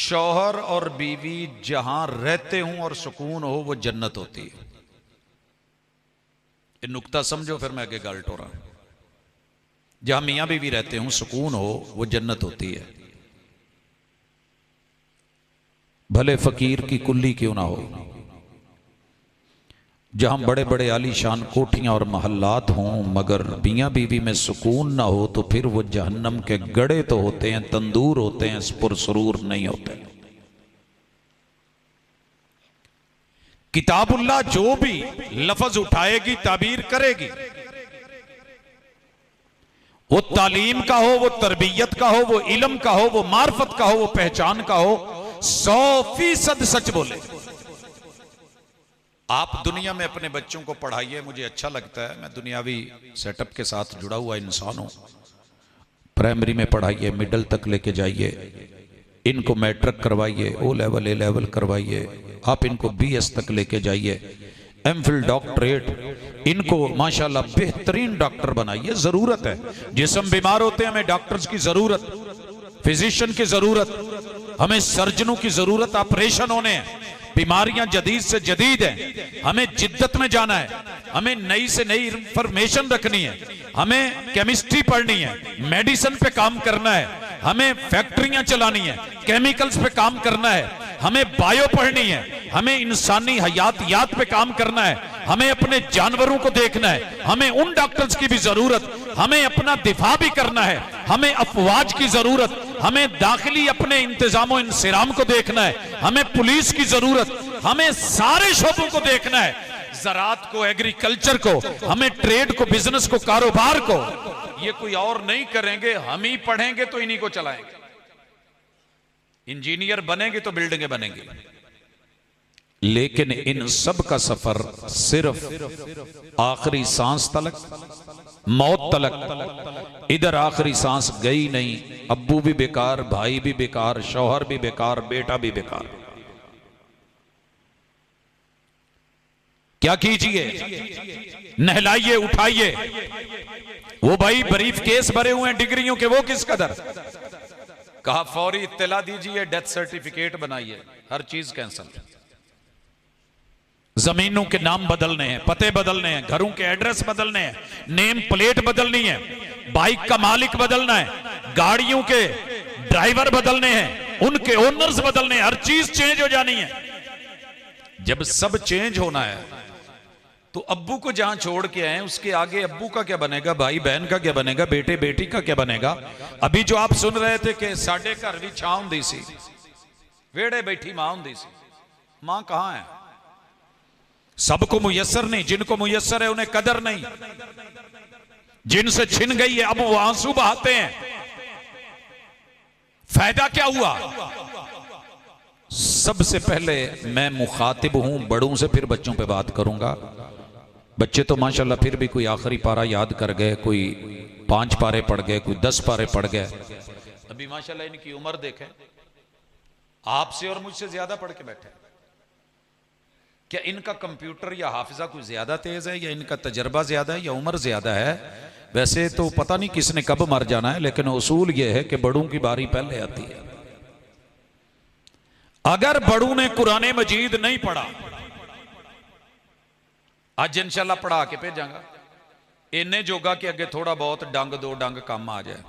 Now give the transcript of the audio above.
शौहर और बीवी जहां रहते हों और सुकून हो वो जन्नत होती है। ये नुक्ता समझो, फिर मैं आगे गल टोरा। जहां मियां बीवी रहते हों, सुकून हो, वो जन्नत होती है। भले फकीर की कुल्ली क्यों ना हो। जहां बड़े बड़े आलीशान कोठियां और महल्लात हों, मगर मियां बीवी में सुकून ना हो तो फिर वो जहन्नम के गड़े तो होते हैं, तंदूर होते हैं, पुरसरूर नहीं होते। किताबुल्लाह जो भी लफ्ज उठाएगी, ताबीर करेगी, वो तालीम का हो, वो तरबियत का हो, वो इल्म का हो, वो मार्फत का हो, वो पहचान का हो, 100% सच बोले। आप दुनिया में अपने बच्चों को पढ़ाइए, मुझे अच्छा लगता है, मैं दुनियावी सेटअप के साथ जुड़ा हुआ इंसान हूं। प्राइमरी में पढ़ाइए, मिडिल तक लेके जाइए, इनको मैट्रिक करवाइए, ओ लेवल ए लेवल करवाइए, आप इनको BS तक लेके जाइए, एमफिल डॉक्टरेट, इनको माशाल्लाह बेहतरीन डॉक्टर बनाइए। जरूरत है, जिस्म बीमार होते हैं, हमें डॉक्टर्स की जरूरत, फिजिशियन की जरूरत, हमें सर्जनों की जरूरत, ऑपरेशन होने हैं, बीमारियां जदीद से जदीद हैं, हमें जिद्दत में जाना है, हमें नई से नई इंफॉर्मेशन रखनी है, हमें केमिस्ट्री पढ़नी है, मेडिसिन पे काम करना है, हमें फैक्ट्रियां चलानी है, केमिकल्स पे काम करना है, हमें बायो पढ़नी है, हमें इंसानी हयातियात पे काम करना है, हमें अपने जानवरों को देखना है, हमें उन डॉक्टर्स की भी जरूरत, हमें अपना दिफा भी करना है, हमें अफवाज की जरूरत, हमें दाखिली अपने इंतजामो इंसिराम को देखना है, हमें पुलिस की जरूरत, हमें सारे शोबों को देखना है, ज़राअत को, एग्रीकल्चर को, हमें ट्रेड को, बिजनेस को, कारोबार को। ये कोई और नहीं करेंगे, हम ही पढ़ेंगे तो इन्हीं को चलाएंगे। इंजीनियर बनेंगे तो बिल्डिंगें बनेंगी, लेकिन इन सब का सफर सिर्फ आखिरी सांस तलक, मौत तलक। इधर आखिरी सांस गई नहीं, अब्बू भी बेकार, भाई भी बेकार, शौहर भी बेकार, बेटा भी बेकार। क्या कीजिए? नहलाइए, उठाइए। वो भाई बरीफ केस भरे हुए हैं डिग्रियों के, वो किस कदर। कहा फौरी इत्तला दीजिए, डेथ सर्टिफिकेट बनाइए, हर चीज कैंसल। जमीनों के नाम बदलने हैं, पते बदलने हैं, घरों के एड्रेस बदलने हैं, नेम प्लेट बदलनी है, बाइक का मालिक बदलना है, गाड़ियों के ड्राइवर बदलने हैं, उनके ओनर्स बदलने हैं, हर चीज चेंज हो जानी है। जब सब चेंज होना है तो अब्बू को जहां छोड़ के आए उसके आगे अब्बू का क्या बनेगा, भाई बहन का क्या बनेगा, बेटे बेटी का क्या बनेगा। अभी जो आप सुन रहे थे कि साडे घर भी छां हुंदी सी, वेड़े बैठी मां हुंदी सी, मां कहां है। सबको मुयस्सर नहीं, जिनको मुयस्सर है उन्हें कदर नहीं, जिनसे छिन गई है अब वो आंसू बहाते हैं। फायदा क्या हुआ। सबसे पहले मैं मुखातिब हूं बड़ों से, फिर बच्चों पे बात करूंगा। बच्चे तो माशाल्लाह फिर भी कोई आखिरी पारा याद कर गए, कोई 5 पारे पढ़ गए, कोई 10 पारे पढ़ गए। अभी माशाल्लाह इनकी उम्र देखें, आपसे और मुझसे ज्यादा पढ़ के बैठे। क्या इनका कंप्यूटर या हाफिजा कोई ज्यादा तेज है, या इनका तजर्बा ज्यादा है, या उम्र ज्यादा है। वैसे तो पता नहीं किसने कब मर जाना है, लेकिन उसूल यह है कि बड़ों की बारी पहले आती है। अगर बड़ों ने कुरान मजीद नहीं पढ़ा, आज इंशाल्लाह पढ़ा के भेजांगा, इन्ने जोगा कि अगे थोड़ा बहुत डंग दो डंग काम आ जाए।